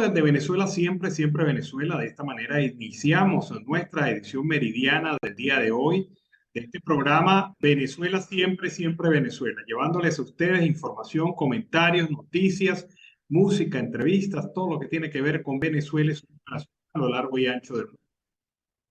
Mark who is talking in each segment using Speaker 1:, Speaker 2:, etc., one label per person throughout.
Speaker 1: de Venezuela siempre, siempre Venezuela. De esta manera iniciamos nuestra edición meridiana del día de hoy de este programa Venezuela siempre, siempre Venezuela, llevándoles a ustedes información, comentarios, noticias, música, entrevistas, todo lo que tiene que ver con Venezuela y su nación a lo largo y ancho del mundo.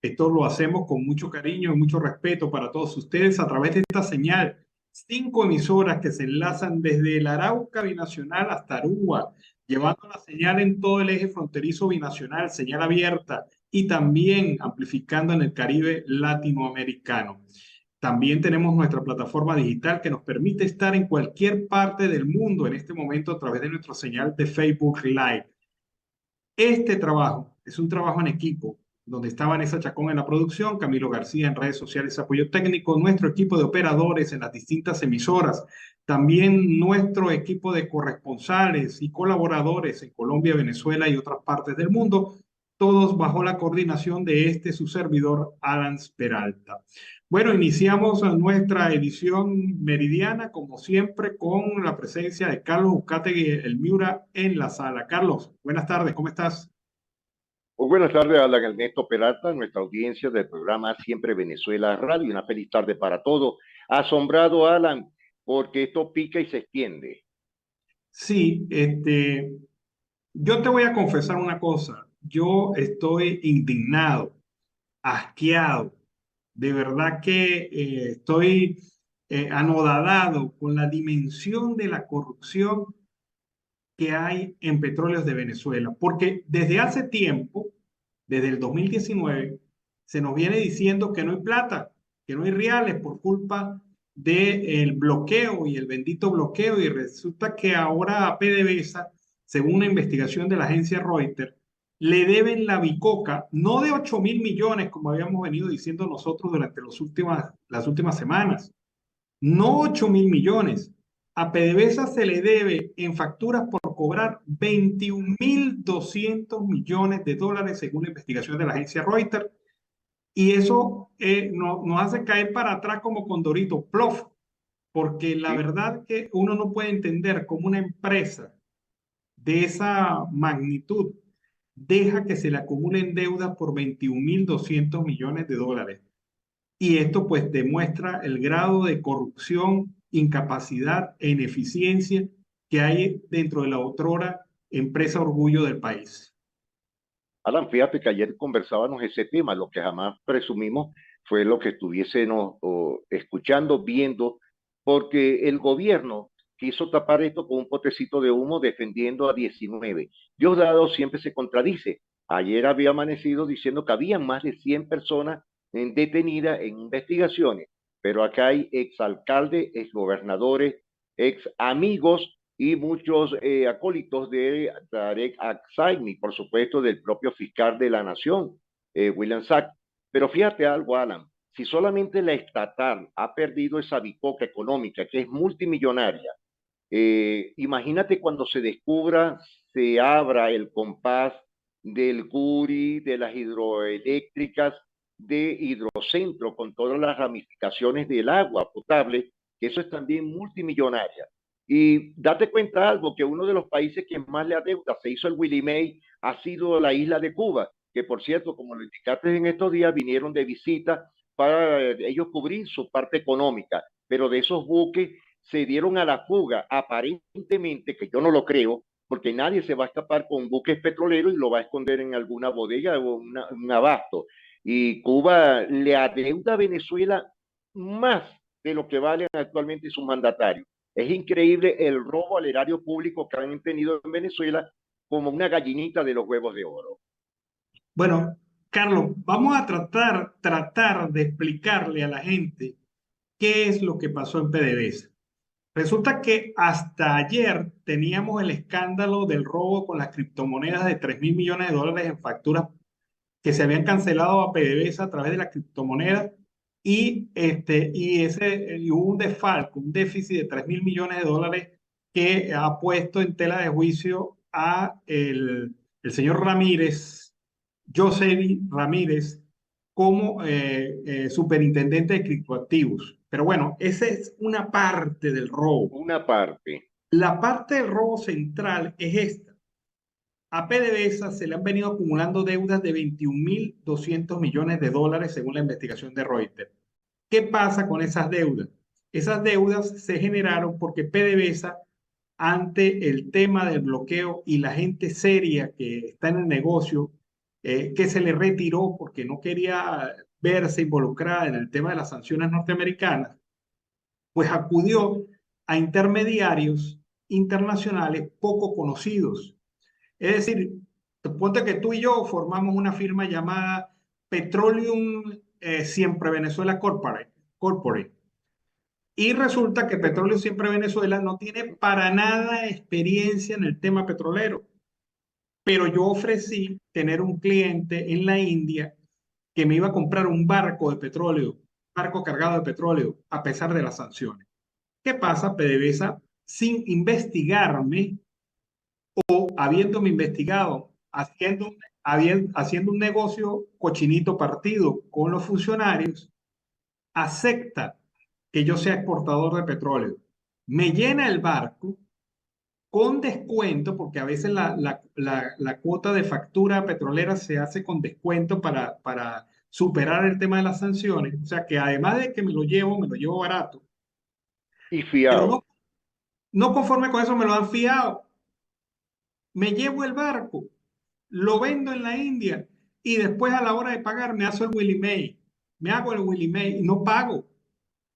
Speaker 1: Esto lo hacemos con mucho cariño y mucho respeto para todos ustedes a través de esta señal. 5 emisoras que se enlazan desde el Arauca binacional hasta Aruba, llevando la señal en todo el eje fronterizo binacional, señal abierta, y también amplificando en el Caribe latinoamericano. También tenemos nuestra plataforma digital que nos permite estar en cualquier parte del mundo en este momento a través de nuestra señal de Facebook Live. Este trabajo es un trabajo en equipo, donde está Vanessa Chacón en la producción, Camilo García en redes sociales, apoyo técnico, nuestro equipo de operadores en las distintas emisoras, también nuestro equipo de corresponsales y colaboradores en Colombia, Venezuela y otras partes del mundo, todos bajo la coordinación de su servidor, Alan Peralta. Bueno, iniciamos nuestra edición meridiana, como siempre, con la presencia de Carlos Uzcategui, el Miura, en la sala. Carlos, buenas tardes, ¿cómo estás?
Speaker 2: Muy buenas tardes, Alan Ernesto Peralta, nuestra audiencia del programa Siempre Venezuela Radio. Una feliz tarde para todos. Asombrado, Alan, porque esto pica y se extiende.
Speaker 1: Sí, yo te voy a confesar una cosa. Yo estoy indignado, asqueado. De verdad que estoy anodadado con la dimensión de la corrupción que hay en Petróleos de Venezuela. Porque desde hace tiempo, desde el 2019, se nos viene diciendo que no hay plata, que no hay reales por culpa del bloqueo y el bendito bloqueo. Y resulta que ahora a PDVSA, según una investigación de la agencia Reuters, le deben la bicoca, no de 8.000 millones, como habíamos venido diciendo nosotros durante las últimas semanas, no 8.000 millones. A PDVSA se le debe en facturas por cobrar 21.200 millones de dólares según la investigación de la agencia Reuters. Y eso nos hace caer para atrás como condorito, plof, porque la
Speaker 2: Sí,
Speaker 1: verdad que uno no puede entender cómo una empresa de esa magnitud deja que se le acumulen deudas por 21.200 millones de dólares. Y esto pues demuestra el grado de corrupción, incapacidad e ineficiencia que hay dentro de la otrora empresa orgullo del país.
Speaker 2: Alan, fíjate que ayer conversábamos ese tema. Lo que jamás presumimos fue lo que estuviésemos escuchando, viendo, porque el gobierno quiso tapar esto con un potecito de humo defendiendo a 19. Diosdado siempre se contradice. Ayer había amanecido diciendo que había más de 100 personas detenidas en investigaciones, pero acá hay exalcaldes, exgobernadores, ex amigos y muchos acólitos de Tarek Al-Saimi, por supuesto, del propio fiscal de la Nación, William Sachs. Pero fíjate algo, Alan, si solamente la estatal ha perdido esa bicoca económica, que es multimillonaria, imagínate cuando se descubra, se abra el compás del Curi, de las hidroeléctricas, de Hidrocentro, con todas las ramificaciones del agua potable, que eso es también multimillonaria. Y date cuenta algo, que uno de los países que más le adeuda, se hizo el Willie May, ha sido la isla de Cuba, que por cierto, como lo indicaste en estos días, vinieron de visita para ellos cubrir su parte económica, pero de esos buques se dieron a la fuga, aparentemente, que yo no lo creo, porque nadie se va a escapar con buques petroleros y lo va a esconder en alguna bodega o un abasto. Y Cuba le adeuda a Venezuela más de lo que valen actualmente sus mandatarios. Es increíble el robo al erario público que han tenido en Venezuela como una gallinita de los huevos de oro.
Speaker 1: Bueno, Carlos, vamos a tratar de explicarle a la gente qué es lo que pasó en PDVSA. Resulta que hasta ayer teníamos el escándalo del robo con las criptomonedas de 3.000 millones de dólares en facturas que se habían cancelado a PDVSA a través de la criptomoneda y hubo un desfalco, un déficit de 3.000 millones de dólares que ha puesto en tela de juicio a el señor Ramírez, Josevi Ramírez, como superintendente de criptoactivos. Pero bueno, esa es una parte del robo.
Speaker 2: Una parte.
Speaker 1: La parte del robo central es esta. A PDVSA se le han venido acumulando deudas de 21.200 millones de dólares según la investigación de Reuters. ¿Qué pasa con esas deudas? Esas deudas se generaron porque PDVSA, ante el tema del bloqueo y la gente seria que está en el negocio, que se le retiró porque no quería verse involucrada en el tema de las sanciones norteamericanas, pues acudió a intermediarios internacionales poco conocidos. Es decir, ponte que tú y yo formamos una firma llamada Petroleum Siempre Venezuela Corporate. Y resulta que Petróleo Siempre Venezuela no tiene para nada experiencia en el tema petrolero. Pero yo ofrecí tener un cliente en la India que me iba a comprar un barco de petróleo, un barco cargado de petróleo, a pesar de las sanciones. ¿Qué pasa? PDVSA, sin investigarme, habiéndome investigado, haciendo un negocio cochinito partido con los funcionarios, acepta que yo sea exportador de petróleo. Me llena el barco con descuento, porque a veces la cuota de factura petrolera se hace con descuento para superar el tema de las sanciones. O sea que además de que me lo llevo barato,
Speaker 2: Y
Speaker 1: pero
Speaker 2: fiado.
Speaker 1: no conforme con eso me lo han fiado. Me llevo el barco, lo vendo en la India y después a la hora de pagar me hago el Willie May. Me hago el Willie May y no pago.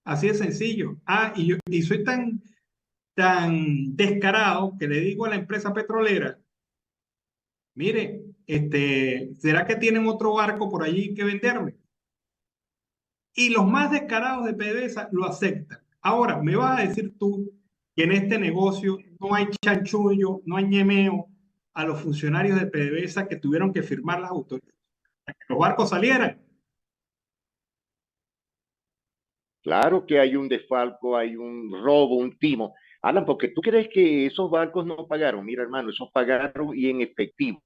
Speaker 1: Así de sencillo. Y soy tan descarado que le digo a la empresa petrolera, mire, ¿será que tienen otro barco por allí que venderme? Y los más descarados de PDVSA lo aceptan. Ahora, me vas a decir tú que en este negocio no hay chanchullo, no hay ñemeo a los funcionarios de PDVSA que tuvieron que firmar las autoridades para que los barcos salieran.
Speaker 2: Claro que hay un desfalco, hay un robo, un timo. Alan, porque tú crees que esos barcos no pagaron. Mira, hermano, esos pagaron y en efectivo.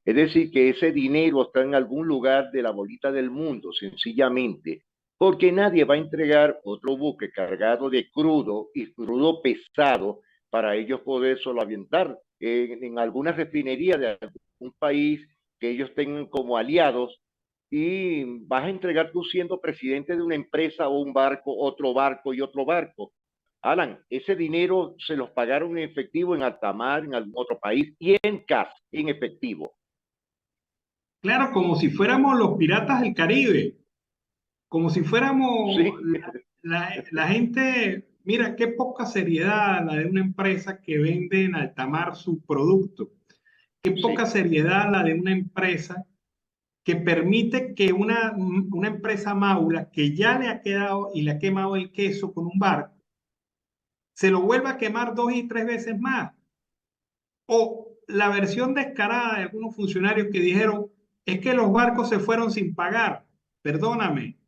Speaker 2: Es decir, que ese dinero está en algún lugar de la bolita del mundo, sencillamente. Porque nadie va a entregar otro buque cargado de crudo y crudo pesado para ellos poder solo avientar en alguna refinería de algún país que ellos tengan como aliados y vas a entregar tú siendo presidente de una empresa o un barco, otro barco y otro barco. Alan, ese dinero se los pagaron en efectivo en alta mar, en algún otro país y en cash, en efectivo.
Speaker 1: Claro, como si fuéramos los piratas del Caribe, como si fuéramos
Speaker 2: Sí,
Speaker 1: la gente, mira, qué poca seriedad la de una empresa que vende en alta mar su producto. Qué poca
Speaker 2: sí,
Speaker 1: seriedad la de una empresa que permite que una empresa maula que ya le ha quedado y le ha quemado el queso con un barco, se lo vuelva a quemar 2 y 3 veces más. O la versión descarada de algunos funcionarios que dijeron, es que los barcos se fueron sin pagar. Perdóname,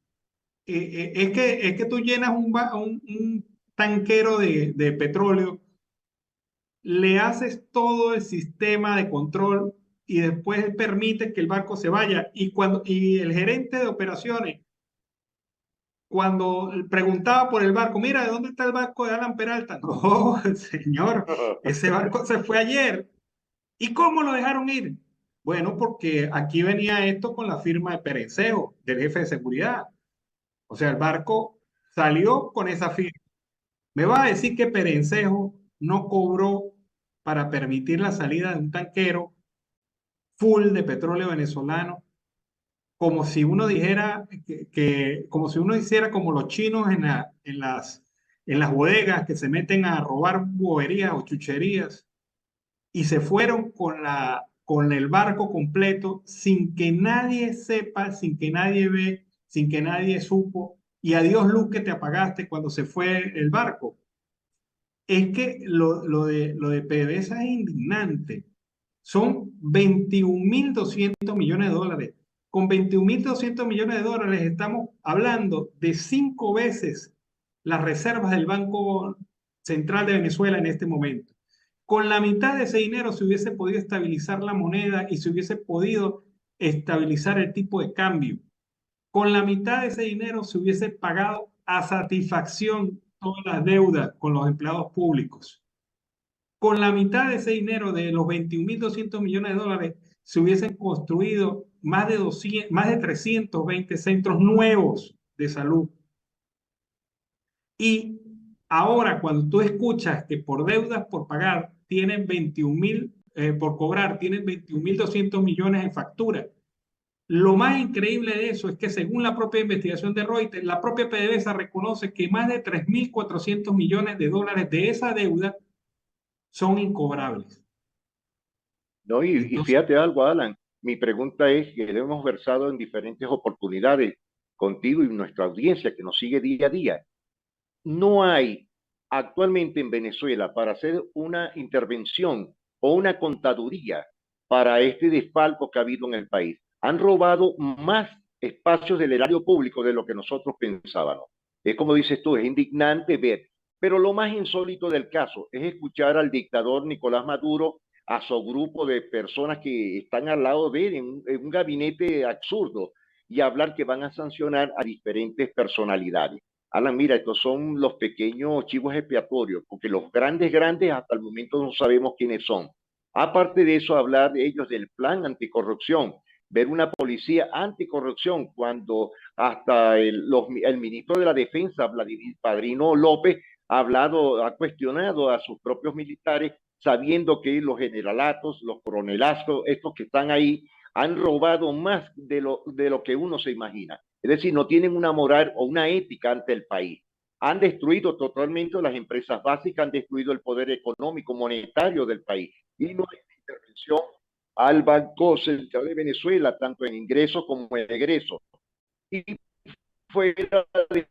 Speaker 1: es que tú llenas un tanquero de petróleo, le haces todo el sistema de control y después permites que el barco se vaya. Y el gerente de operaciones, cuando preguntaba por el barco, mira, ¿de dónde está el barco de Alan Peralta? No, señor, ese barco se fue ayer. ¿Y cómo lo dejaron ir? Bueno, porque aquí venía esto con la firma de Perencejo, del jefe de seguridad. O sea, el barco salió con esa firma. ¿Me va a decir que Perencejo no cobró para permitir la salida de un tanquero full de petróleo venezolano? Como si uno dijera como si uno hiciera como los chinos en las bodegas que se meten a robar boberías o chucherías y se fueron con el barco completo sin que nadie sepa, sin que nadie ve, sin que nadie supo. Y adiós luz que te apagaste cuando se fue el barco. Es que lo de PDVSA es indignante. Son 21.200 millones de dólares. Con 21.200 millones de dólares estamos hablando de 5 veces las reservas del Banco Central de Venezuela en este momento. Con la mitad de ese dinero se hubiese podido estabilizar la moneda y se hubiese podido estabilizar el tipo de cambio. Con la mitad de ese dinero se hubiese pagado a satisfacción todas las deudas con los empleados públicos. con la mitad de ese dinero, de los 21.200 millones de dólares, se hubiesen construido más de 320 centros nuevos de salud. Y ahora, cuando tú escuchas que por deudas por pagar tienen 21.000, por cobrar, tienen 21.200 millones en factura. Lo más increíble de eso es que según la propia investigación de Reuters, la propia PDVSA reconoce que más de 3.400 millones de dólares de esa deuda son incobrables.
Speaker 2: No, y
Speaker 1: Entonces,
Speaker 2: fíjate algo, Alan, mi pregunta es que lo hemos versado en diferentes oportunidades contigo y nuestra audiencia que nos sigue día a día. No hay actualmente en Venezuela para hacer una intervención o una contaduría para este desfalco que ha habido en el país. Han robado más espacios del erario público de lo que nosotros pensábamos. Es como dices tú, es indignante ver. Pero lo más insólito del caso es escuchar al dictador Nicolás Maduro, a su grupo de personas que están al lado de él en un gabinete absurdo y hablar que van a sancionar a diferentes personalidades. Alan, mira, estos son los pequeños chivos expiatorios, porque los grandes hasta el momento no sabemos quiénes son. Aparte de eso, hablar de ellos del plan anticorrupción, ver una policía anticorrupción, cuando hasta el ministro de la Defensa, Vladimir Padrino López, ha hablado, ha cuestionado a sus propios militares, sabiendo que los generalatos, los coronelazos, estos que están ahí, han robado más de lo que uno se imagina. Es decir, no tienen una moral o una ética ante el país. Han destruido totalmente las empresas básicas, han destruido el poder económico, monetario del país. Y no hay intervención al Banco Central de Venezuela, tanto en ingresos como en egresos. Y fuera de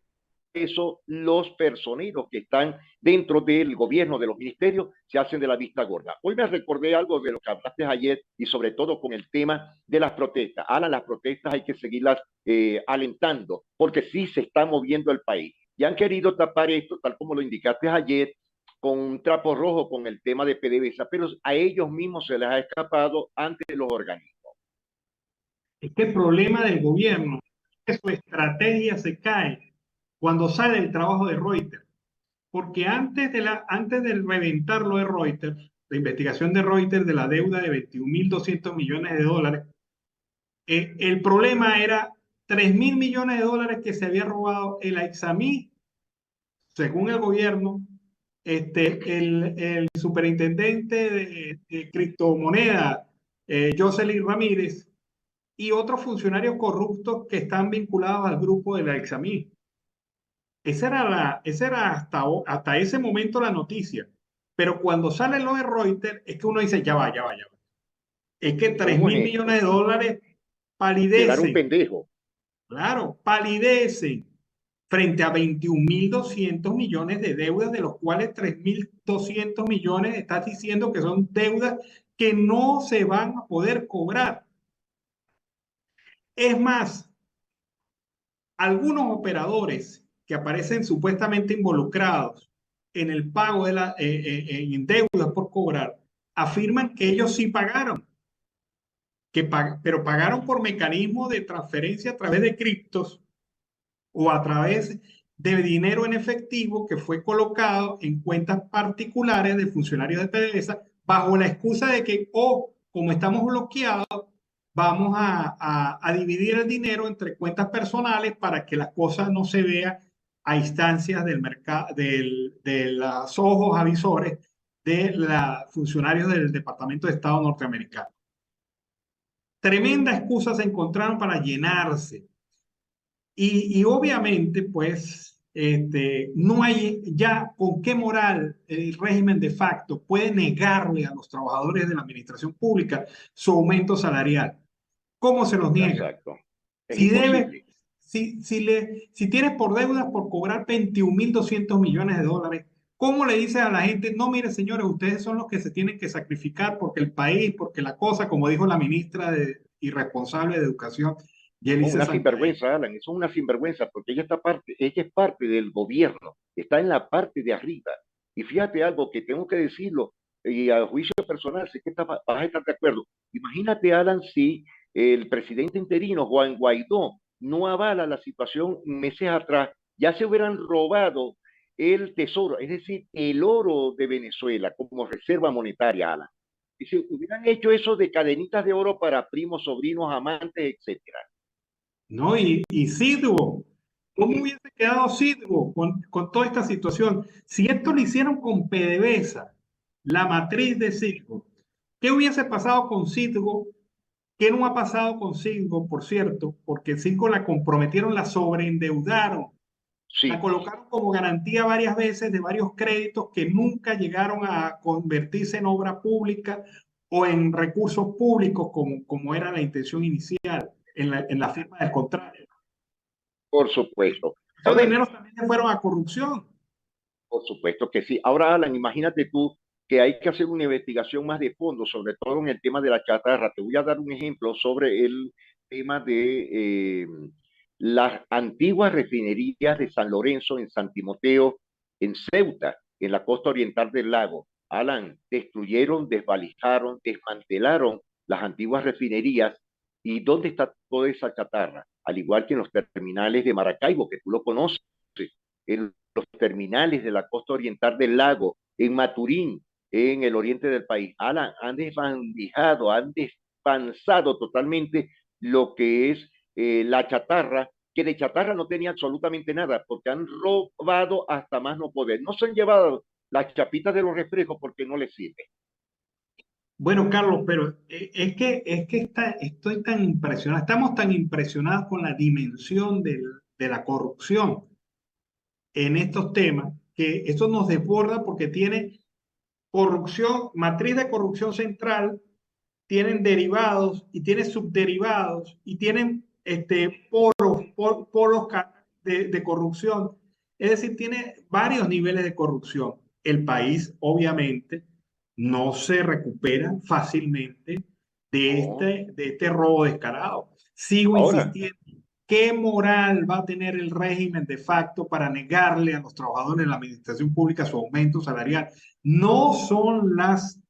Speaker 2: eso, los personeros que están dentro del gobierno, de los ministerios, se hacen de la vista gorda. Hoy me recordé algo de lo que hablaste ayer y sobre todo con el tema de las protestas. Ahora las protestas hay que seguirlas alentando porque sí se está moviendo el país. Y han querido tapar esto, tal como lo indicaste ayer, con un trapo rojo con el tema de PDVSA, pero a ellos mismos se les ha escapado ante los organismos.
Speaker 1: es que el problema del gobierno es que su estrategia se cae cuando sale el trabajo de Reuters. Porque antes de reventar lo de Reuters, la investigación de Reuters de la deuda de 21.200 millones de dólares, el problema era 3.000 millones de dólares que se había robado el Aixamí, según el gobierno, el superintendente de criptomoneda, Jocelyn Ramírez, y otros funcionarios corruptos que están vinculados al grupo del Aixamí. Esa era hasta ese momento la noticia. Pero cuando sale lo de Reuters, es que uno dice, ya va, ya va, ya va. Es que tres
Speaker 2: ¿Cómo
Speaker 1: mil
Speaker 2: es
Speaker 1: millones
Speaker 2: esto?
Speaker 1: de dólares
Speaker 2: Quedaron
Speaker 1: palidecen,
Speaker 2: pendejos.
Speaker 1: claro, palidecen frente a 21.200 millones de deudas, de los cuales 3.200 millones estás diciendo que son deudas que no se van a poder cobrar. Es más, algunos operadores que aparecen supuestamente involucrados en el pago en deudas por cobrar, afirman que ellos sí pagaron, pero pagaron por mecanismo de transferencia a través de criptos o a través de dinero en efectivo que fue colocado en cuentas particulares de funcionarios de PDVSA bajo la excusa de que, como estamos bloqueados, vamos a dividir el dinero entre cuentas personales para que las cosas no se vean a instancias del mercado, de los ojos avisores de los funcionarios del Departamento de Estado norteamericano. Tremenda excusa se encontraron para llenarse. Y obviamente, pues, no hay ya con qué moral el régimen de facto puede negarle a los trabajadores de la administración pública su aumento salarial. ¿Cómo se los niega?
Speaker 2: Exacto. Es
Speaker 1: Si debes,
Speaker 2: imposible.
Speaker 1: si tienes por deudas por cobrar 21.200 millones de dólares, ¿cómo le dices a la gente, no, mire, señores, ustedes son los que se tienen que sacrificar porque el país, porque la cosa, como dijo la ministra irresponsable de Educación,
Speaker 2: No,
Speaker 1: Yelice
Speaker 2: una
Speaker 1: Santaella?
Speaker 2: sinvergüenza, Alan, eso es una sinvergüenza, porque ella es parte del gobierno, está en la parte de arriba. Y fíjate algo que tengo que decirlo, y a juicio personal, sé que vas a estar de acuerdo. Imagínate, Alan, si el presidente interino, Juan Guaidó, no avala la situación meses atrás, ya se hubieran robado el tesoro, es decir, el oro de Venezuela como reserva monetaria, Alan. Y si hubieran hecho eso de cadenitas de oro para primos, sobrinos, amantes, etcétera.
Speaker 1: ¿No? Y Citgo, ¿cómo hubiese quedado Citgo con toda esta situación? Si esto lo hicieron con PDVSA, la matriz de Citgo, ¿qué hubiese pasado con Citgo? ¿Qué no ha pasado con Citgo, por cierto? Porque Citgo la comprometieron, la sobreendeudaron, la
Speaker 2: Sí,
Speaker 1: colocaron como garantía varias veces de varios créditos que nunca llegaron a convertirse en obra pública o en recursos públicos como era la intención inicial en la firma del contrato.
Speaker 2: por supuesto.
Speaker 1: Esos
Speaker 2: Ahora,
Speaker 1: dineros también se fueron a corrupción.
Speaker 2: por supuesto que sí. Ahora, Alan, imagínate tú que hay que hacer una investigación más de fondo, sobre todo en el tema de la chatarra. Te voy a dar un ejemplo sobre el tema de las antiguas refinerías de San Lorenzo, en San Timoteo, en Ceuta, en la costa oriental del lago. Alan, destruyeron, desvalijaron, desmantelaron las antiguas refinerías. ¿Y dónde está toda esa chatarra? Al igual que en los terminales de Maracaibo, que tú lo conoces, en los terminales de la costa oriental del lago, en Maturín, en el oriente del país. Alan, han desvalijado, han despanzado totalmente lo que es la chatarra, que de chatarra no tenía absolutamente nada, porque han robado hasta más no poder. No se han llevado las chapitas de los refrescos porque no les sirve.
Speaker 1: Bueno, Carlos, pero estoy tan impresionado, estamos tan impresionados con la dimensión de la corrupción en estos temas, que eso nos desborda porque tiene corrupción, matriz de corrupción central, tienen derivados y tienen subderivados y tienen polos de corrupción. Es decir, tiene varios niveles de corrupción. El país, obviamente, no se recupera fácilmente
Speaker 2: No.
Speaker 1: de este robo descarado. Sigo
Speaker 2: Ahora,
Speaker 1: insistiendo. ¿Qué moral va a tener el régimen de facto para negarle a los trabajadores de la administración pública su aumento salarial? No son las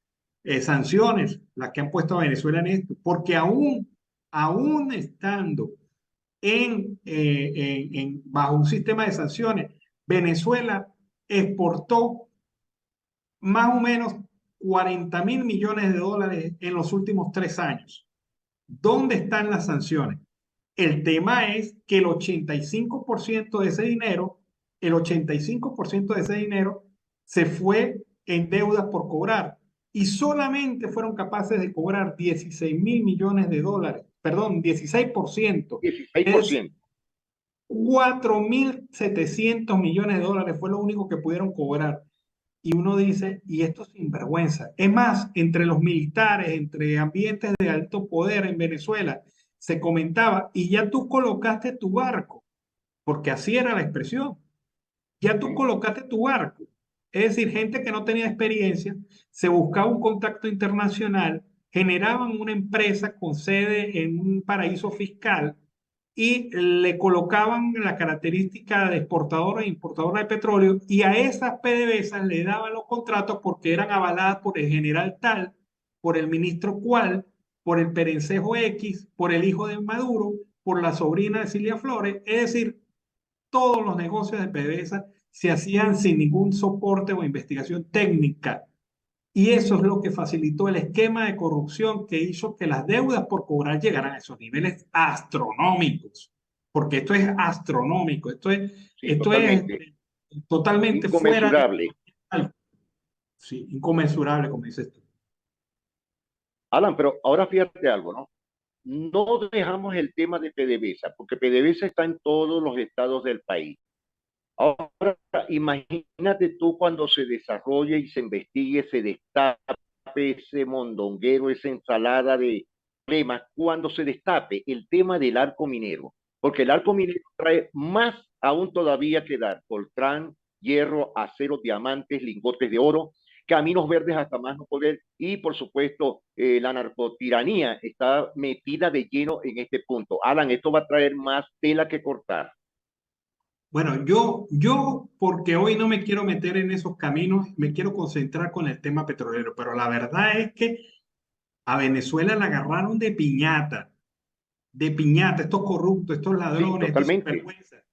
Speaker 1: sanciones las que han puesto a Venezuela en esto, porque aún estando bajo un sistema de sanciones, Venezuela exportó más o menos 40.000 millones de dólares en los últimos 3 años. ¿Dónde están las sanciones? El tema es que el 85% de ese dinero, el 85% de ese dinero se fue en deudas por cobrar y solamente fueron capaces de cobrar 16.000 millones de dólares, perdón, 16%, es decir,
Speaker 2: 16%.
Speaker 1: 4.700 millones de dólares fue lo único que pudieron cobrar. Y uno dice, y esto es sinvergüenza. Es más, entre los militares, entre ambientes de alto poder en Venezuela, se comentaba, y ya tú colocaste tu barco, porque así era la expresión, ya tú colocaste tu barco. Es decir, gente que no tenía experiencia, se buscaba un contacto internacional, generaban una empresa con sede en un paraíso fiscal y le colocaban la característica de exportadora e importadora de petróleo y a esas PDVSAs le daban los contratos porque eran avaladas por el general tal, por el ministro cual, por el perencejo X, por el hijo de Maduro, por la sobrina de Cilia Flores. Es decir, todos los negocios de PDVSA se hacían sin ningún soporte o investigación técnica. Y eso es lo que facilitó el esquema de corrupción que hizo que las deudas por cobrar llegaran a esos niveles astronómicos. Porque esto es astronómico,
Speaker 2: Sí,
Speaker 1: esto es
Speaker 2: totalmente.
Speaker 1: totalmente fuera de
Speaker 2: Inconmensurable.
Speaker 1: sí, inconmensurable, como dices tú.
Speaker 2: Alan, pero ahora fíjate algo, ¿no? No dejamos el tema de PDVSA, porque PDVSA está en todos los estados del país. Ahora, imagínate tú cuando se desarrolle y se investigue, se destape ese mondonguero, esa ensalada de problemas, cuando se destape el tema del arco minero, porque el arco minero trae más aún todavía que dar, coltrán, hierro, acero, diamantes, lingotes de oro, caminos verdes hasta más no poder, y por supuesto la narcotiranía está metida de lleno en este punto. Alan, esto va a traer más tela que cortar.
Speaker 1: Bueno, porque hoy no me quiero meter en esos caminos, me quiero concentrar con el tema petrolero, pero la verdad es que a Venezuela la agarraron de piñata, estos corruptos, estos
Speaker 2: Sí,
Speaker 1: ladrones, estos
Speaker 2: totalmente.
Speaker 1: sinvergüenzas.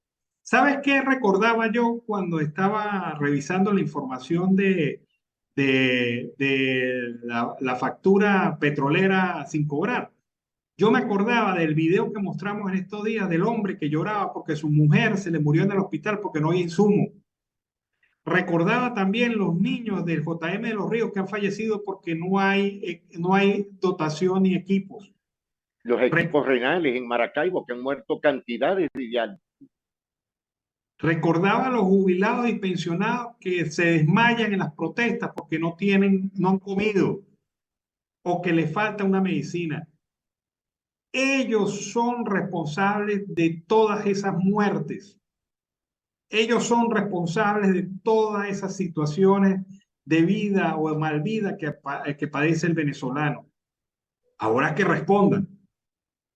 Speaker 1: ¿Sabes qué recordaba yo cuando estaba revisando la información de la factura petrolera sin cobrar? Yo me acordaba del video que mostramos en estos días del hombre que lloraba porque su mujer se le murió en el hospital porque no había insumo. Recordaba también los niños del JM de los Ríos que han fallecido porque no hay dotación ni equipos.
Speaker 2: Los
Speaker 1: Re-
Speaker 2: equipos renales en Maracaibo, que han muerto cantidades de diarios.
Speaker 1: Recordaba a los jubilados y pensionados que se desmayan en las protestas porque no han comido o que les falta una medicina. Ellos son responsables de todas esas muertes. Ellos son responsables de todas esas situaciones de vida o de malvida que padece el venezolano. Ahora que respondan,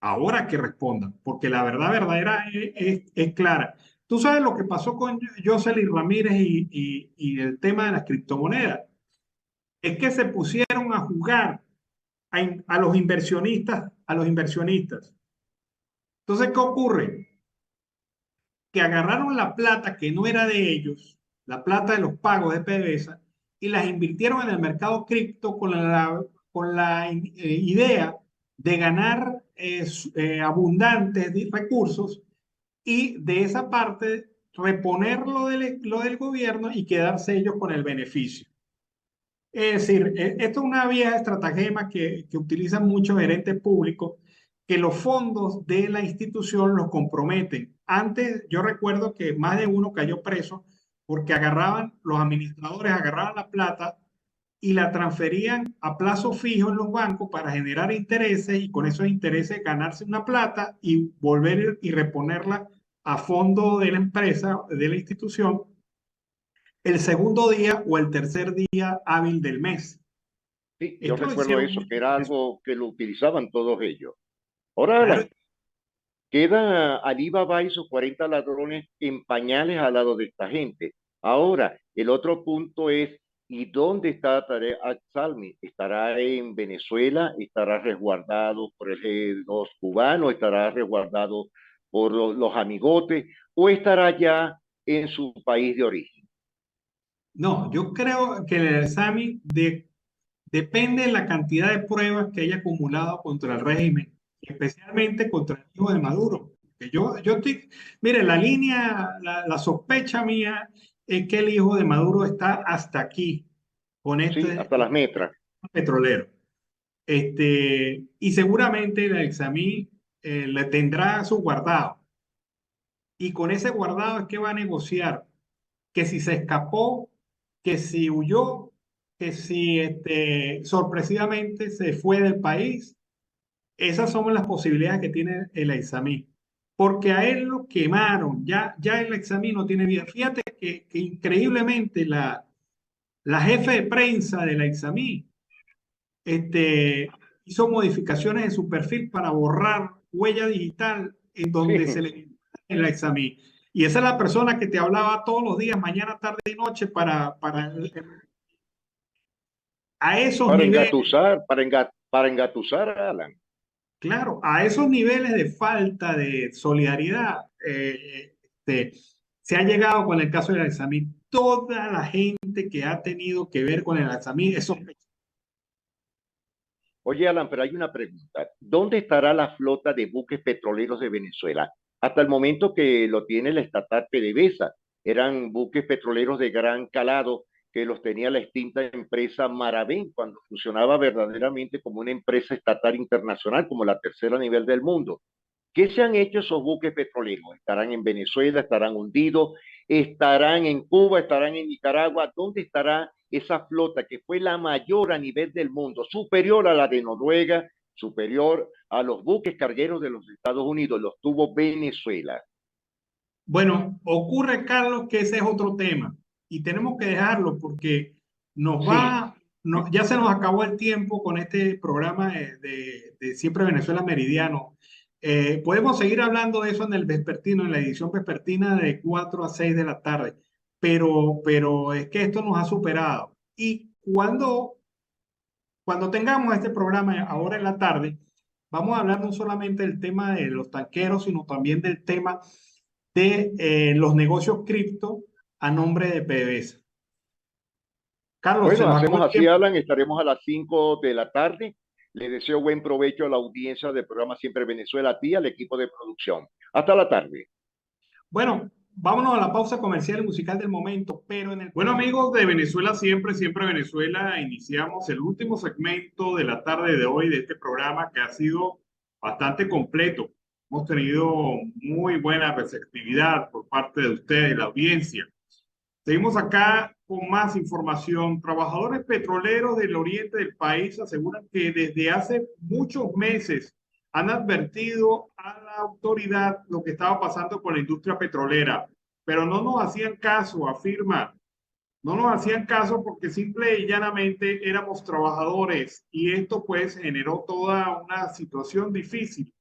Speaker 1: ahora que respondan, porque la verdad verdadera es clara. Tú sabes lo que pasó con Jocelyn Ramírez y el tema de las criptomonedas. Es que se pusieron a jugar a los inversionistas, a los inversionistas. Entonces, ¿qué ocurre? Que agarraron la plata que no era de ellos, la plata de los pagos de PDVSA, y las invirtieron en el mercado cripto con la idea de ganar abundantes recursos y de esa parte reponer lo del gobierno y quedarse ellos con el beneficio. Es decir, esto es una vieja estratagema que utilizan muchos gerentes públicos, que los fondos de la institución los comprometen. Antes yo recuerdo que más de uno cayó preso porque los administradores agarraban la plata y la transferían a plazo fijo en los bancos para generar intereses y con esos intereses ganarse una plata y volver y reponerla a fondo de la empresa, de la institución, el segundo día o el tercer día hábil del mes.
Speaker 2: Sí, yo
Speaker 1: Esto lo
Speaker 2: recuerdo
Speaker 1: hicieron
Speaker 2: eso,
Speaker 1: mucho
Speaker 2: que
Speaker 1: en
Speaker 2: era
Speaker 1: Venezuela.
Speaker 2: algo que lo utilizaban todos ellos. Ahora,
Speaker 1: Claro,
Speaker 2: Alan, queda Alibaba y sus 40 ladrones en pañales al lado de esta gente. Ahora, el otro punto es, ¿y dónde está Tarek Al-Salmi? ¿Estará en Venezuela? ¿Estará resguardado por los cubanos? ¿Estará resguardado por los amigotes? ¿O estará ya en su país de origen?
Speaker 1: no, yo creo que el examen depende de la cantidad de pruebas que haya acumulado contra el régimen, especialmente contra el hijo de Maduro. Que mire, la sospecha mía es que el hijo de Maduro está hasta aquí con
Speaker 2: Sí,
Speaker 1: este
Speaker 2: hasta las metras.
Speaker 1: petrolero. Y seguramente el examen le tendrá su guardado. Y con ese guardado es que va a negociar que si se escapó, que si huyó, que si sorpresivamente se fue del país. Esas son las posibilidades que tiene el examen. Porque a él lo quemaron, ya el examen no tiene vida. Fíjate que increíblemente la jefe de prensa del examen hizo modificaciones en su perfil para borrar huella digital en donde se
Speaker 2: Sí,
Speaker 1: le el examen. Y esa es la persona que te hablaba todos los días, mañana, tarde y noche, a esos
Speaker 2: para
Speaker 1: niveles,
Speaker 2: engatusar, para engatusar a Alan.
Speaker 1: claro, a esos niveles de falta de solidaridad, se ha llegado con el caso del examen. Toda la gente que ha tenido que ver con el examen, eso.
Speaker 2: Oye, Alan, pero hay una pregunta. ¿Dónde estará la flota de buques petroleros de Venezuela? Hasta el momento que lo tiene la estatal PDVSA. Eran buques petroleros de gran calado que los tenía la extinta empresa Maravén cuando funcionaba verdaderamente como una empresa estatal internacional, como la tercera a nivel del mundo. ¿Qué se han hecho esos buques petroleros? ¿Estarán en Venezuela? ¿Estarán hundidos? ¿Estarán en Cuba? ¿Estarán en Nicaragua? ¿Dónde estará esa flota que fue la mayor a nivel del mundo, superior a la de Noruega, superior a los buques cargueros de los Estados Unidos? Los tuvo Venezuela.
Speaker 1: Bueno, ocurre, Carlos, que ese es otro tema y tenemos que dejarlo porque
Speaker 2: Sí,
Speaker 1: ya se nos acabó el tiempo con este programa de Siempre Venezuela Meridiano. Podemos seguir hablando de eso en el vespertino, en la edición vespertina de 4 a 6 de la tarde, pero es que esto nos ha superado. Y cuando tengamos este programa ahora en la tarde, vamos a hablar no solamente del tema de los tanqueros, sino también del tema de los negocios cripto a nombre de PDVSA. Carlos,
Speaker 2: bueno, hacemos así, Alan, estaremos a las 5 de la tarde. Le deseo buen provecho a la audiencia del programa Siempre Venezuela, a ti, al equipo de producción. Hasta la tarde.
Speaker 1: Bueno, vámonos a la pausa comercial y musical del momento, pero Bueno, amigos de Venezuela Siempre, Siempre Venezuela, iniciamos el último segmento de la tarde de hoy de este programa que ha sido bastante completo. Hemos tenido muy buena receptividad por parte de ustedes, la audiencia. Seguimos acá con más información. Trabajadores petroleros del oriente del país aseguran que desde hace muchos meses han advertido a la autoridad lo que estaba pasando con la industria petrolera, pero no nos hacían caso, afirma. No nos hacían caso porque simple y llanamente éramos trabajadores y esto pues generó toda una situación difícil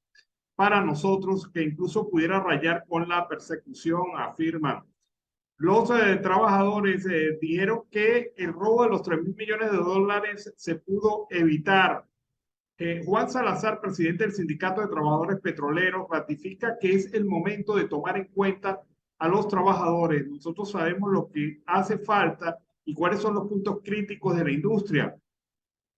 Speaker 1: para nosotros que incluso pudiera rayar con la persecución, afirman. Los trabajadores dijeron que el robo de los 3.000 millones de dólares se pudo evitar. Juan Salazar, presidente del Sindicato de Trabajadores Petroleros, ratifica que es el momento de tomar en cuenta a los trabajadores. Nosotros sabemos lo que hace falta y cuáles son los puntos críticos de la industria.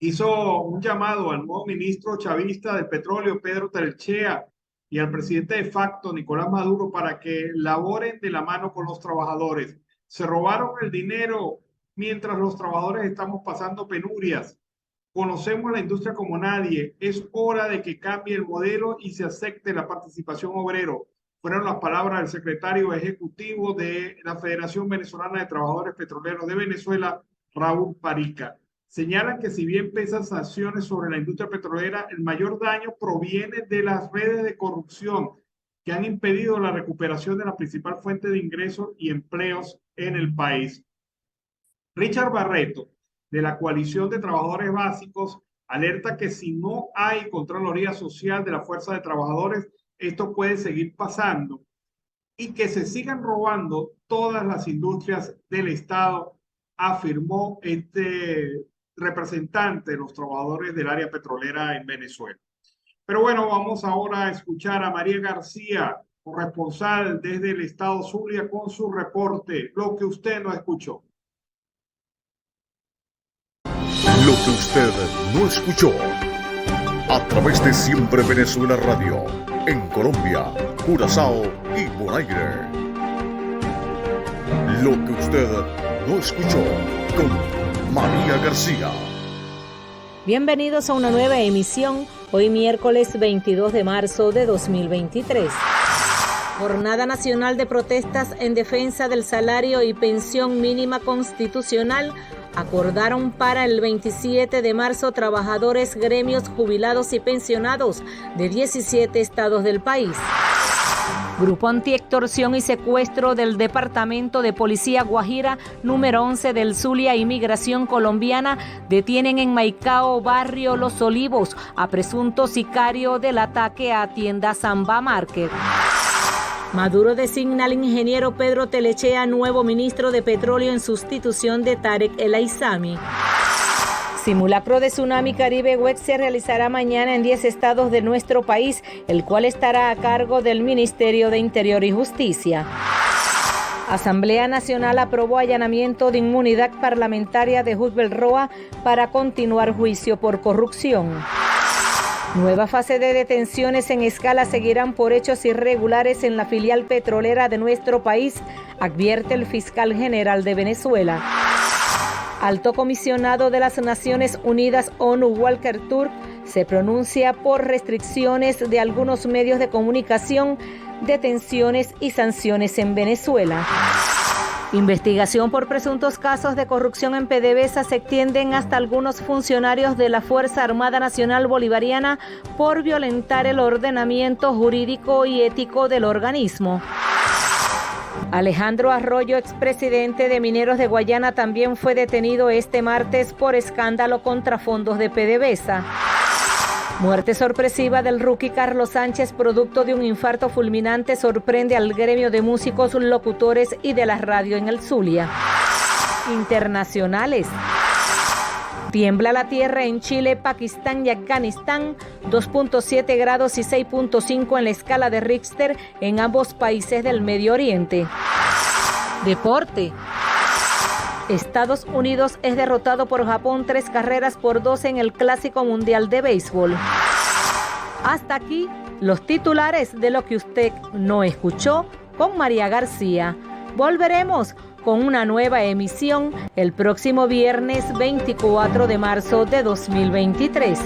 Speaker 1: Hizo un llamado al nuevo ministro chavista del petróleo, Pedro Tellechea, y al presidente de facto, Nicolás Maduro, para que laboren de la mano con los trabajadores. Se robaron el dinero mientras los trabajadores estamos pasando penurias. Conocemos la industria como nadie. Es hora de que cambie el modelo y se acepte la participación obrero. Fueron las palabras del secretario ejecutivo de la Federación Venezolana de Trabajadores Petroleros de Venezuela, Raúl Parica. Señalan que si bien pesan sanciones sobre la industria petrolera, el mayor daño proviene de las redes de corrupción que han impedido la recuperación de la principal fuente de ingresos y empleos en el país. Richard Barreto, de la Coalición de Trabajadores Básicos, alerta que si no hay Contraloría Social de la Fuerza de Trabajadores, esto puede seguir pasando y que se sigan robando todas las industrias del Estado, afirmó este representante de los trabajadores del área petrolera en Venezuela. Pero bueno, vamos ahora a escuchar a María García, corresponsal desde el estado Zulia, con su reporte, lo que usted no escuchó.
Speaker 3: Lo que usted no escuchó. A través de Siempre Venezuela Radio, en Colombia, Curazao y Bonaire. Lo que usted no escuchó con María García.
Speaker 4: Bienvenidos a una nueva emisión, hoy miércoles 22 de marzo de 2023. Jornada Nacional de Protestas en defensa del salario y pensión mínima constitucional. Acordaron para el 27 de marzo trabajadores, gremios, jubilados y pensionados de 17 estados del país. Grupo Antiextorsión y Secuestro del Departamento de Policía Guajira número 11 del Zulia y Migración Colombiana detienen en Maicao, barrio Los Olivos, a presunto sicario del ataque a tienda Samba Market. Maduro designa al ingeniero Pedro Tellechea nuevo ministro de Petróleo en sustitución de Tarek El Aizami. Simulacro de Tsunami Caribe West se realizará mañana en 10 estados de nuestro país, el cual estará a cargo del Ministerio de Interior y Justicia. Asamblea Nacional aprobó allanamiento de inmunidad parlamentaria de Hudbel Roa para continuar juicio por corrupción. Nueva fase de detenciones en escala seguirán por hechos irregulares en la filial petrolera de nuestro país, advierte el fiscal general de Venezuela. Alto comisionado de las Naciones Unidas ONU Walker Turk se pronuncia por restricciones de algunos medios de comunicación, detenciones y sanciones en Venezuela. Investigación por presuntos casos de corrupción en PDVSA se extienden hasta algunos funcionarios de la Fuerza Armada Nacional Bolivariana por violentar el ordenamiento jurídico y ético del organismo. Alejandro Arroyo, expresidente de Mineros de Guayana, también fue detenido este martes por escándalo contra fondos de PDVSA. Muerte sorpresiva del rookie Carlos Sánchez, producto de un infarto fulminante, sorprende al gremio de músicos, locutores y de la radio en el Zulia. Internacionales. Tiembla la tierra en Chile, Pakistán y Afganistán, 2.7 grados y 6.5 en la escala de Richter en ambos países del Medio Oriente. Deporte. Estados Unidos es derrotado por Japón 3-2 en el Clásico Mundial de Béisbol. Hasta aquí los titulares de lo que usted no escuchó con María García. Volveremos con una nueva emisión el próximo viernes 24 de marzo de 2023.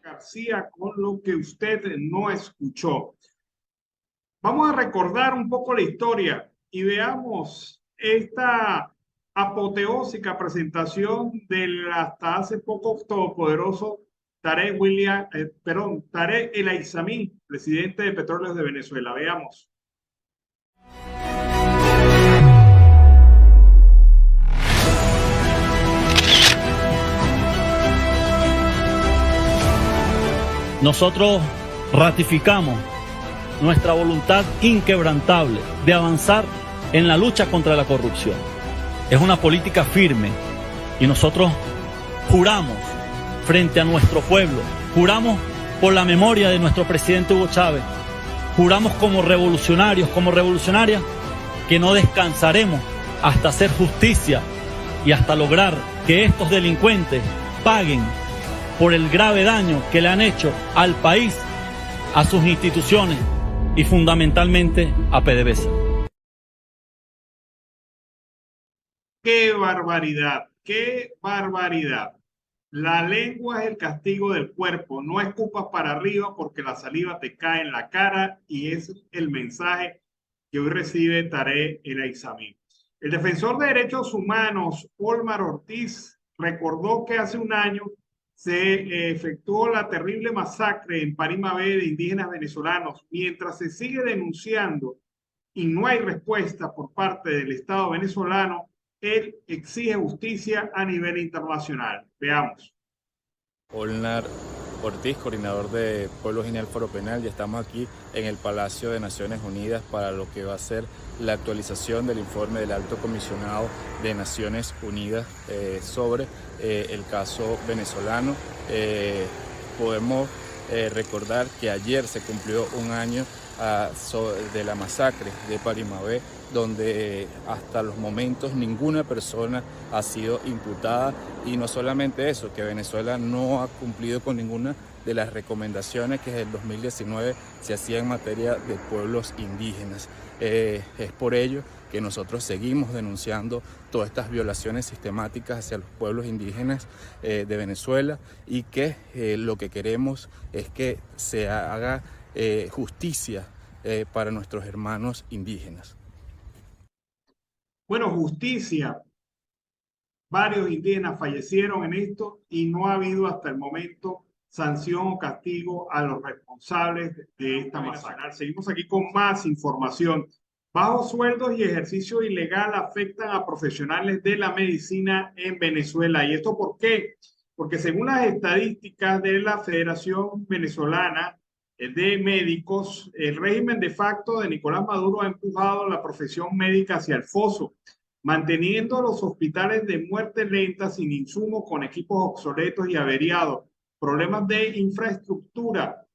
Speaker 1: García, con lo que usted no escuchó. Vamos a recordar un poco la historia y veamos esta apoteósica presentación del hasta hace poco todopoderoso Tarek El Aissami, presidente de Petróleos de Venezuela. Veamos.
Speaker 5: Nosotros ratificamos nuestra voluntad inquebrantable de avanzar en la lucha contra la corrupción. Es una política firme y nosotros juramos frente a nuestro pueblo, juramos por la memoria de nuestro presidente Hugo Chávez, juramos como revolucionarios, como revolucionarias, que no descansaremos hasta hacer justicia y hasta lograr que estos delincuentes paguen por el grave daño que le han hecho al país, a sus instituciones y fundamentalmente a PDVSA.
Speaker 1: ¡Qué barbaridad! ¡Qué barbaridad! La lengua es el castigo del cuerpo. No escupas para arriba porque la saliva te cae en la cara, y es el mensaje que hoy recibe Tarek El Aissami. El defensor de derechos humanos, Olmar Ortiz, recordó que hace un año se efectuó la terrible masacre en Parimabé de indígenas venezolanos. Mientras se sigue denunciando y no hay respuesta por parte del Estado venezolano, él exige justicia a nivel internacional. Veamos.
Speaker 6: Olmar Ortiz, coordinador de Pueblos Indígenas Foro Penal, y estamos aquí en el Palacio de Naciones Unidas para lo que va a ser la actualización del informe del Alto Comisionado de Naciones Unidas sobre el caso venezolano. Podemos recordar que ayer se cumplió un año de la masacre de Parimabé, donde hasta los momentos ninguna persona ha sido imputada, y no solamente eso, que Venezuela no ha cumplido con ninguna de las recomendaciones que desde el 2019 se hacían en materia de pueblos indígenas. Es por ello que nosotros seguimos denunciando todas estas violaciones sistemáticas hacia los pueblos indígenas de Venezuela, y que lo que queremos es que se haga justicia para nuestros hermanos indígenas.
Speaker 1: Bueno, justicia. Varios indígenas fallecieron en esto y no ha habido hasta el momento sanción o castigo a los responsables de esta masacre. Seguimos aquí con más información. Bajos sueldos y ejercicio ilegal afectan a profesionales de la medicina en Venezuela. ¿Y esto por qué? Porque según las estadísticas de la Federación Venezolana de Médicos, el régimen de facto de Nicolás Maduro ha empujado la profesión médica hacia el foso, manteniendo los hospitales de muerte lenta, sin insumos, con equipos obsoletos y averiados, problemas de infraestructura,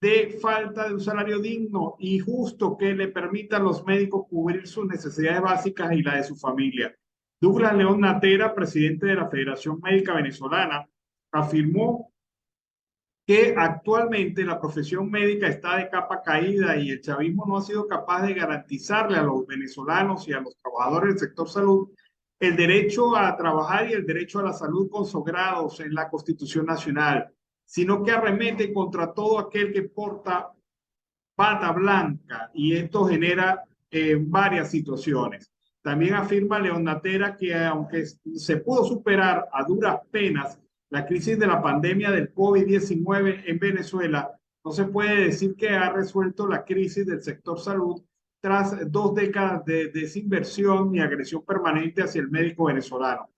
Speaker 1: de falta de un salario digno y justo que le permita a los médicos cubrir sus necesidades básicas y la de su familia. Douglas León Natera, presidente de la Federación Médica Venezolana, afirmó que actualmente la profesión médica está de capa caída y el chavismo no ha sido capaz de garantizarle a los venezolanos y a los trabajadores del sector salud el derecho a trabajar y el derecho a la salud consagrados en la Constitución Nacional, sino que arremete contra todo aquel que porta bata blanca, y esto genera varias situaciones. También afirma León Natera que aunque se pudo superar a duras penas la crisis de la pandemia del COVID-19 en Venezuela, no se puede decir que ha resuelto la crisis del sector salud tras 2 décadas de desinversión y agresión permanente hacia el médico venezolano.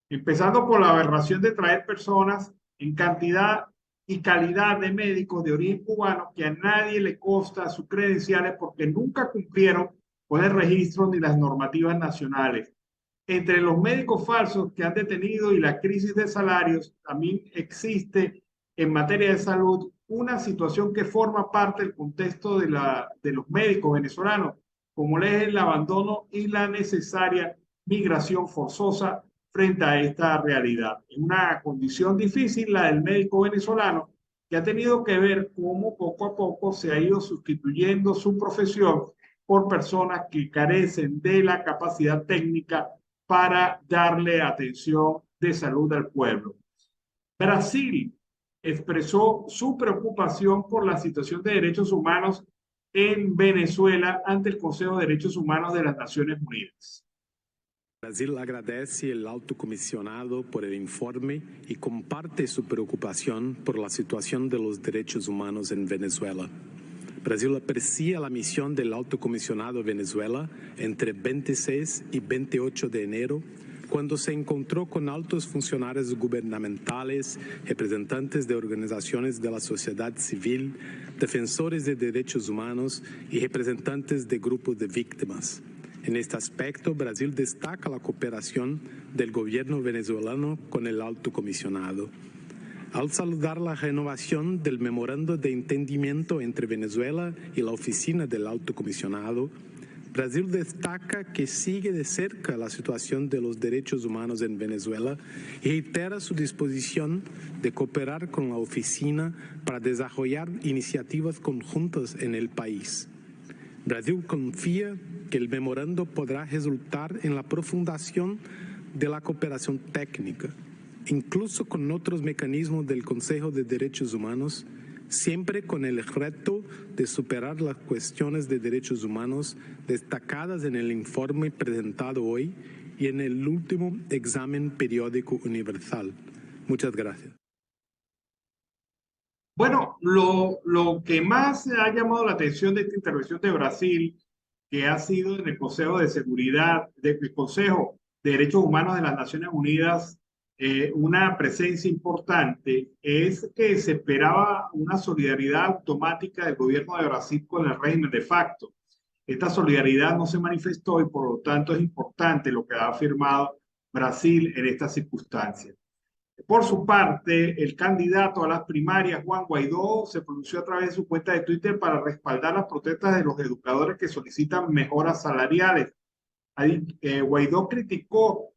Speaker 1: Empezando por la aberración de traer personas en cantidad y calidad de médicos de origen cubano que a nadie le consta sus credenciales porque nunca cumplieron con el registro ni las normativas nacionales. Entre los médicos falsos que han detenido y la crisis de salarios, también existe en materia de salud una situación que forma parte del contexto de los médicos venezolanos, como es el abandono y la necesaria migración forzosa frente a esta realidad. Es una condición difícil la del médico venezolano, que ha tenido que ver cómo poco a poco se ha ido sustituyendo su profesión por personas que carecen de la capacidad técnica para darle atención de salud al pueblo. Brasil expresó su preocupación por la situación de derechos humanos en Venezuela ante el Consejo de Derechos Humanos de las Naciones Unidas.
Speaker 7: Brasil agradece al alto comisionado por el informe y comparte su preocupación por la situación de los derechos humanos en Venezuela. Brasil aprecia la misión del alto comisionado a Venezuela entre 26 y 28 de enero, cuando se encontró con altos funcionarios gubernamentales, representantes de organizaciones de la sociedad civil, defensores de derechos humanos y representantes de grupos de víctimas. En este aspecto, Brasil destaca la cooperación del gobierno venezolano con el alto comisionado. Al saludar la renovación del memorando de entendimiento entre Venezuela y la oficina del alto comisionado, Brasil destaca que sigue de cerca la situación de los derechos humanos en Venezuela y reitera su disposición de cooperar con la oficina para desarrollar iniciativas conjuntas en el país. Brasil confía que el memorando podrá resultar en la profundización de la cooperación técnica, incluso con otros mecanismos del Consejo de Derechos Humanos, siempre con el reto de superar las cuestiones de derechos humanos destacadas en el informe presentado hoy y en el último examen periódico universal. Muchas gracias.
Speaker 1: Bueno, lo que más ha llamado la atención de esta intervención de Brasil, que ha sido en el Consejo de Seguridad, del Consejo de Derechos Humanos de las Naciones Unidas, una presencia importante, es que se esperaba una solidaridad automática del gobierno de Brasil con el régimen de facto. Esta solidaridad no se manifestó y por lo tanto es importante lo que ha afirmado Brasil en estas circunstancias. Por su parte, el candidato a las primarias, Juan Guaidó, se pronunció a través de su cuenta de Twitter para respaldar las protestas de los educadores que solicitan mejoras salariales. Guaidó criticó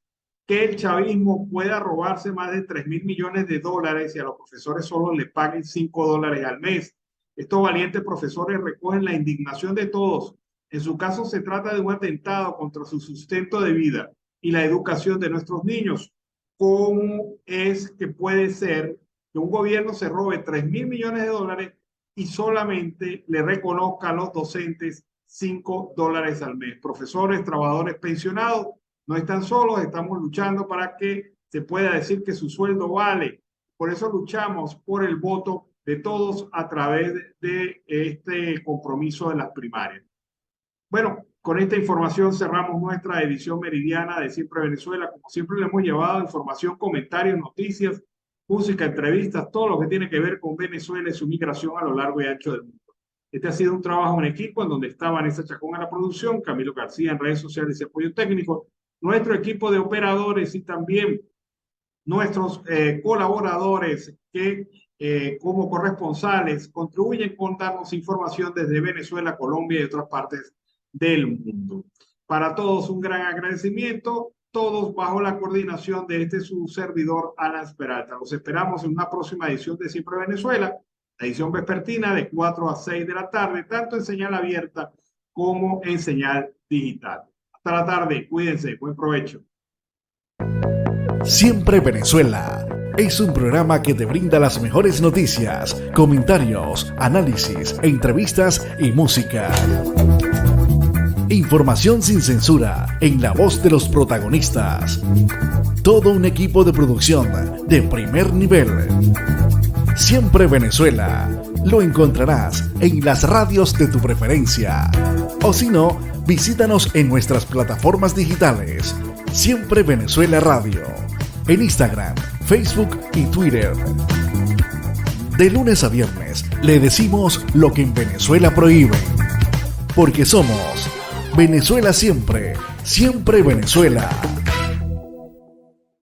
Speaker 1: que el chavismo pueda robarse más de 3.000 millones de dólares y a los profesores solo le paguen $5 al mes. Estos valientes profesores recogen la indignación de todos. En su caso se trata de un atentado contra su sustento de vida y la educación de nuestros niños. ¿Cómo es que puede ser que un gobierno se robe 3.000 millones de dólares y solamente le reconozca a los docentes $5 al mes? Profesores, trabajadores pensionados no están solos, estamos luchando para que se pueda decir que su sueldo vale. Por eso luchamos por el voto de todos a través de este compromiso de las primarias. Bueno, con esta información cerramos nuestra edición meridiana de Siempre Venezuela. Como siempre le hemos llevado información, comentarios, noticias, música, entrevistas, todo lo que tiene que ver con Venezuela y su migración a lo largo y ancho del mundo. Este ha sido un trabajo en equipo en donde está Vanessa Chacón en la producción, Camilo García en redes sociales y apoyo técnico, nuestro equipo de operadores y también nuestros colaboradores que como corresponsales contribuyen con darnos información desde Venezuela, Colombia y otras partes del mundo. Para todos un gran agradecimiento, todos bajo la coordinación de su servidor Alan Peralta. Los esperamos en una próxima edición de Siempre Venezuela, la edición vespertina de 4 a 6 de la tarde, tanto en señal abierta como en señal digital. Hasta la tarde, cuídense, buen provecho.
Speaker 3: Siempre Venezuela es un programa que te brinda las mejores noticias, comentarios, análisis, entrevistas y música. Información sin censura, en la voz de los protagonistas. Todo un equipo de producción de primer nivel. Siempre Venezuela. Lo encontrarás en las radios de tu preferencia. O si no, visítanos en nuestras plataformas digitales. Siempre Venezuela Radio. En Instagram, Facebook y Twitter. De lunes a viernes le decimos lo que en Venezuela prohíben. Porque somos Venezuela siempre, siempre Venezuela.